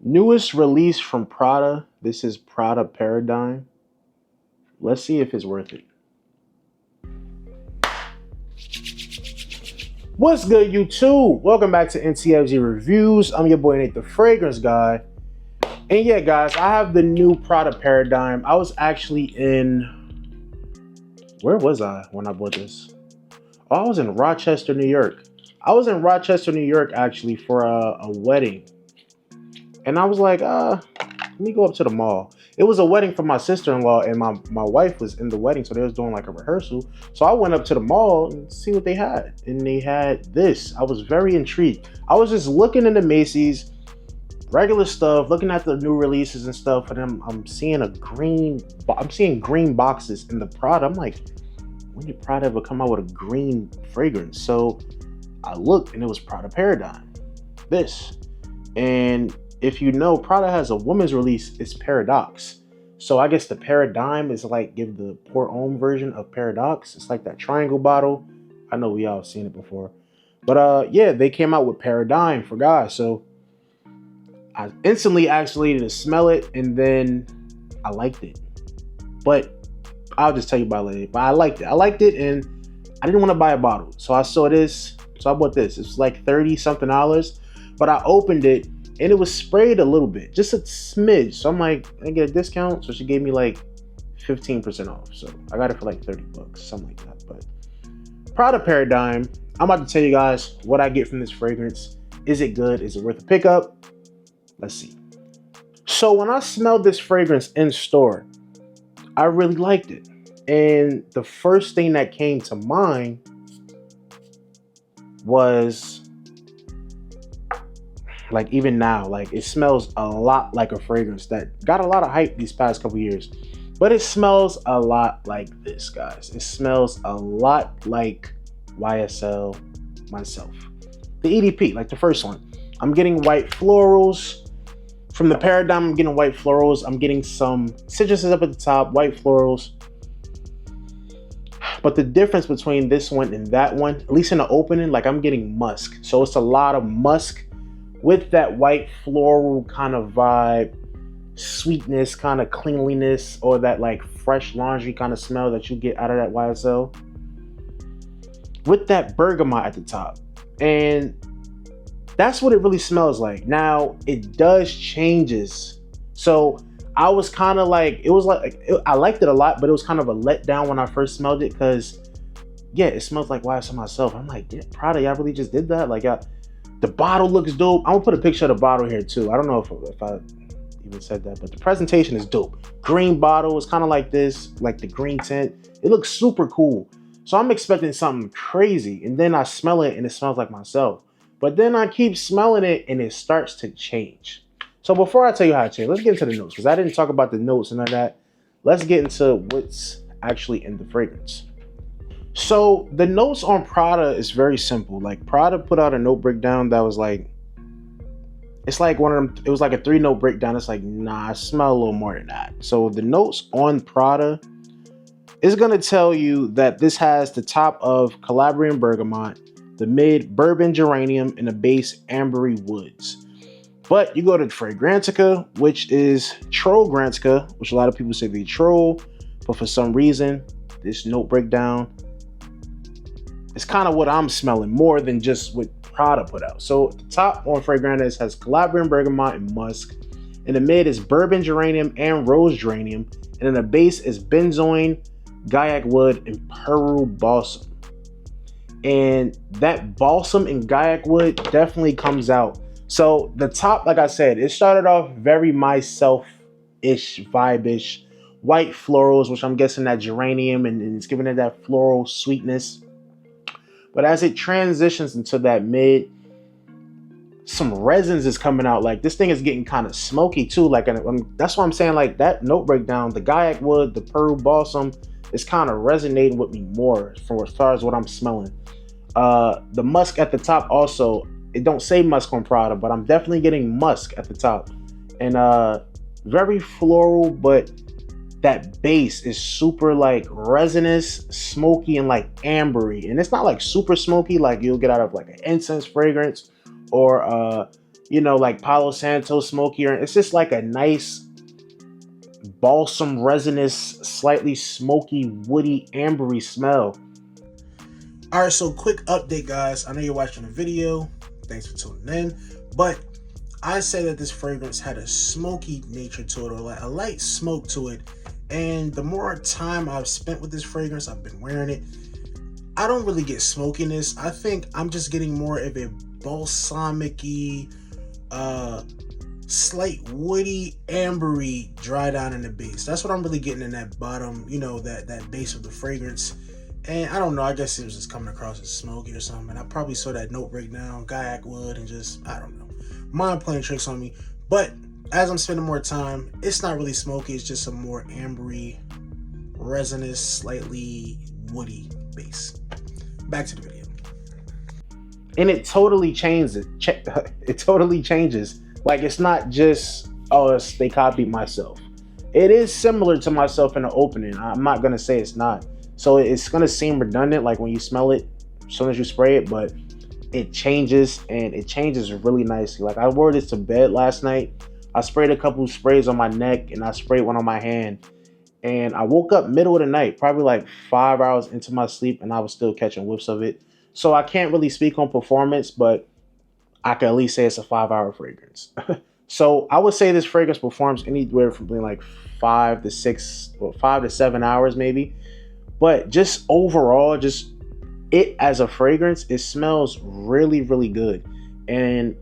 Newest release from Prada. This is Prada Paradigme. Let's see if it's worth it. What's good, YouTube? Welcome back to NTFG Reviews. I'm your boy Nate the Fragrance Guy. And yeah, guys, I have the new Prada Paradigme. I was actually in... Where was I when I bought this? Oh, I was in Rochester, New York. I was in Rochester, New York, actually, for a wedding. And I was like, let me go up to the mall. It was a wedding for my sister-in-law, and my wife was in the wedding, so they was doing like a rehearsal. So I went up to the mall and see what they had. And they had this. I was very intrigued. I was just looking in the Macy's, regular stuff, looking at the new releases and stuff, and I'm seeing green boxes in the Prada. I'm like, when did Prada ever come out with a green fragrance? So I looked, and it was Prada Paradigme. This. And if you know, Prada has a women's release, it's Paradox. So I guess the Paradigme is like give the pour homme version of Paradox. It's like that triangle bottle. I know we all seen it before. But yeah, they came out with Paradigme for guys. So I instantly actually to smell it, and then I liked it. But I'll just tell you about it. But I liked it, and I didn't want to buy a bottle. So I saw this. So I bought this. It's like $30-something. But I opened it, and it was sprayed a little bit, just a smidge. So I'm like, I get a discount. So she gave me like 15% off. So I got it for like $30, something like that. But Prada Paradigme, I'm about to tell you guys what I get from this fragrance. Is it good? Is it worth a pickup? Let's see. So when I smelled this fragrance in store, I really liked it. And the first thing that came to mind was, like, even now, like, it smells a lot like a fragrance that got a lot of hype these past couple years. But it smells a lot like this, guys. It smells a lot like YSL myself. The EDP, like the first one. I'm getting white florals. From the Paradigme, I'm getting white florals. I'm getting some citruses up at the top, white florals. But the difference between this one and that one, at least in the opening, like, I'm getting musk. So it's a lot of musk with that white floral kind of vibe, sweetness, kind of cleanliness, or that like fresh laundry kind of smell that you get out of that YSL. With that bergamot at the top. And that's what it really smells like. Now, it does changes. So I was kind of like, I liked it a lot, but it was kind of a letdown when I first smelled it, because yeah, it smells like YSL myself. I'm like, yeah, Prada, y'all really just did that? Like, the bottle looks dope. I'm gonna put a picture of the bottle here too. I don't know if I even said that, but the presentation is dope. Green bottle is kind of like this, like the green tint. It looks super cool. So I'm expecting something crazy, and then I smell it and it smells like myself. But then I keep smelling it and it starts to change. So before I tell you how it changed, let's get into the notes, because I didn't talk about the notes and all that. Let's get into what's actually in the fragrance. So the notes on Prada is very simple. Like, Prada put out a note breakdown that was like, it's like one of them, it was like a 3-note breakdown. It's like, nah, I smell a little more than that. So the notes on Prada is going to tell you that this has the top of Calabrian bergamot, the mid bourbon geranium, and the base ambery woods. But you go to Fragrantica, which is Trollgrantica, which a lot of people say they troll, but for some reason, this note breakdown, it's kind of what I'm smelling more than just what Prada put out. So the top on Fragrantica has Calabrian bergamot and musk. In the mid is bourbon geranium and rose geranium. And in the base is benzoin, gaiac wood, and Peru balsam. And that balsam and gaiac wood definitely comes out. So the top, like I said, it started off very myself-ish, vibe-ish. White florals, which I'm guessing that geranium, and it's giving it that floral sweetness. But as it transitions into that mid, some resins is coming out. Like, this thing is getting kind of smoky too. Like, that's why I'm saying, like, that note breakdown, the gaiac wood, the Peru balsam is kind of resonating with me more for as far as what I'm smelling. The musk at the top also, it don't say musk on Prada, but I'm definitely getting musk at the top. And very floral, but that base is super like resinous, smoky, and like ambery. And it's not like super smoky like you'll get out of like an incense fragrance or like Palo Santo smoky, or it's just like a nice balsam resinous, slightly smoky, woody, ambery smell. All right, so quick update, guys. I know you're watching the video. Thanks for tuning in. But I say that this fragrance had a smoky nature to it, or like a light smoke to it. And the more time I've spent with this fragrance, I've been wearing it, I don't really get smokiness. I think I'm just getting more of a balsamic-y, slight woody, ambery dry down in the base. That's what I'm really getting in that bottom, that base of the fragrance. And I don't know, I guess it was just coming across as smoky or something. I probably saw that note breakdown, Gaiac wood, and just, I don't know, mind playing tricks on me. But as I'm spending more time, it's not really smoky. It's just a more ambery, resinous, slightly woody base. Back to the video. And it totally changes. It totally changes. Like, it's not just, they copied myself. It is similar to myself in the opening. I'm not going to say it's not. So it's going to seem redundant, like when you smell it, as soon as you spray it, but it changes, and it changes really nicely. Like, I wore this to bed last night. I sprayed a couple sprays on my neck, and I sprayed one on my hand. And I woke up middle of the night, probably like 5 hours into my sleep, and I was still catching whiffs of it. So I can't really speak on performance, but I can at least say it's a 5-hour fragrance. So I would say this fragrance performs anywhere from like 5 to 6 or 5 to 7 hours maybe. But just overall, just it as a fragrance, it smells really, really good. And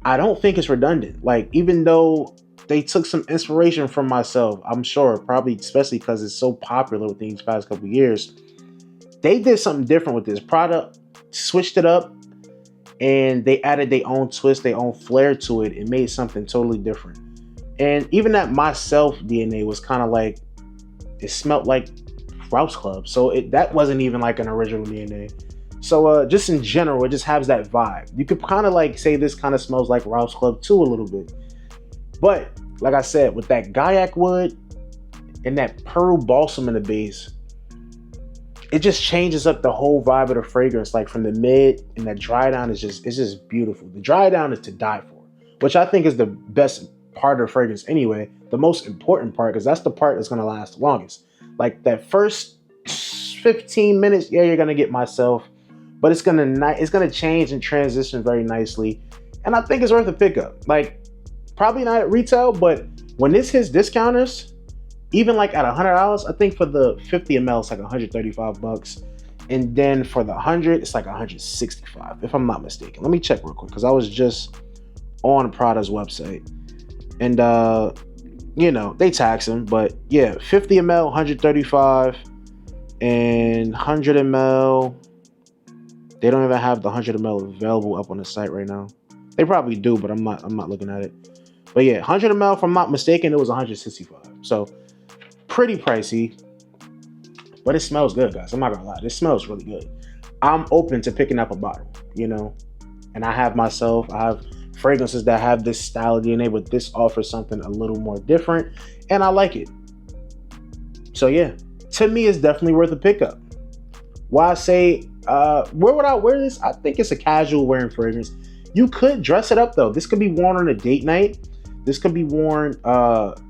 I don't think it's redundant. Like, even though they took some inspiration from myself, I'm sure, probably especially because it's so popular within these past couple years, they did something different with this. Prada switched it up, and they added their own twist, their own flair to it, and made something totally different. And even that myself DNA was kind of like, it smelled like Rouse Club. So that wasn't even like an original DNA. So just in general, it just has that vibe. You could kind of like say this kind of smells like Rouse Club too a little bit. But like I said, with that Gaiac wood and that pearl balsam in the base, it just changes up the whole vibe of the fragrance. Like from the mid, and that dry down is just beautiful. The dry down is to die for, which I think is the best part of the fragrance anyway. The most important part, because that's the part that's gonna last the longest. Like that first 15 minutes, yeah, you're gonna get myself, but it's gonna change and transition very nicely, and I think it's worth a pickup. Like, probably not at retail, but when this hits discounters, even like at $100, I think for the 50 ml it's like $135, and then for the 100 it's like $165, if I'm not mistaken. Let me check real quick, because I was just on Prada's website, and they tax them, but yeah, 50 ml 135, and 100 ml, they don't even have the 100 ml available up on the site right now. They probably do, but I'm not looking at it. But yeah, 100 ml, if I'm not mistaken, it was 165. So pretty pricey, but it smells good, guys. I'm not gonna lie, this smells really good. I'm open to picking up a bottle, and I have fragrances that have this style of DNA, but this offers something a little more different, and I like it. So yeah, to me, it's definitely worth a pickup. Why I say, where would I wear this? I think it's a casual wearing fragrance. You could dress it up though. This could be worn on a date night. This could be worn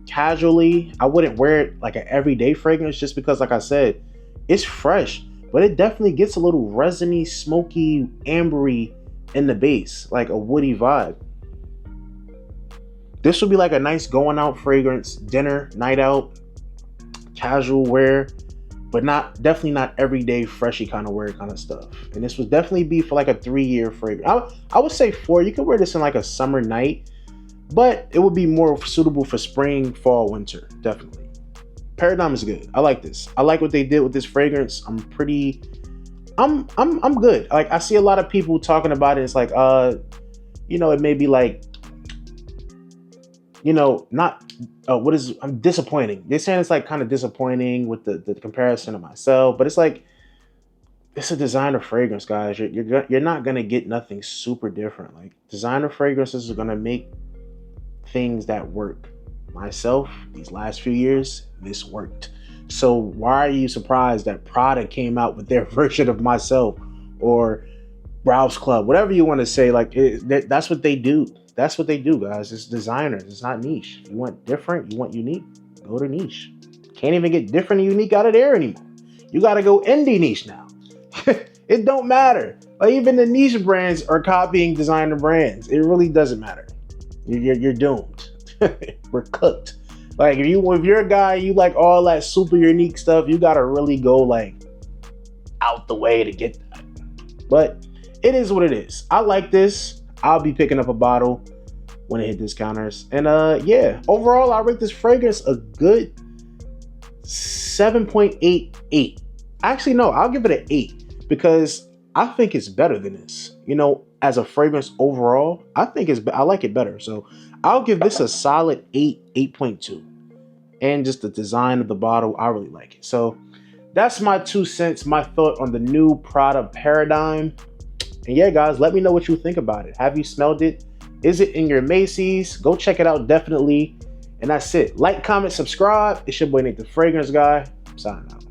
casually. I wouldn't wear it like an everyday fragrance, just because, like I said, it's fresh, but it definitely gets a little resiny, smoky, ambery in the base, like a woody vibe. This would be like a nice going out fragrance, dinner, night out, casual wear, but definitely not everyday freshy kind of wear kind of stuff. And this would definitely be for like a 3-year fragrance. I would say 4. You could wear this in like a summer night, but it would be more suitable for spring, fall, winter, definitely. Paradigme is good. I like this. I like what they did with this fragrance. I'm good. Like, I see a lot of people talking about it. It's like, it may be like, I'm disappointing. They're saying it's like kind of disappointing with the comparison to myself, but it's like, it's a designer fragrance, guys. You're not gonna get nothing super different. Like, designer fragrances are gonna make things that work. Myself, these last few years, this worked. So why are you surprised that Prada came out with their version of myself, or Rouse Club, whatever you want to say? Like, that's what they do. That's what they do, guys. It's designers. It's not niche. You want different, you want unique, go to niche. Can't even get different and unique out of there anymore. You got to go indie niche now. It don't matter. Like, even the niche brands are copying designer brands. It really doesn't matter. You're doomed. We're cooked. Like, if you're a guy, you like all that super unique stuff, you got to really go like out the way to get that. But it is what it is. I like this. I'll be picking up a bottle when it hit discounters. And yeah, overall, I rate this fragrance a good 7.88. Actually, no, I'll give it an 8 because I think it's better than this. You know, as a fragrance overall, I like it better. So I'll give this a solid 8.2. And just the design of the bottle, I really like it. So that's my 2 cents, my thought on the new Prada Paradigme. And yeah, guys, let me know what you think about it. Have you smelled it? Is it in your Macy's? Go check it out, definitely. And that's it. Like, comment, subscribe. It's your boy, Natethefragranceguy. I'm signing out.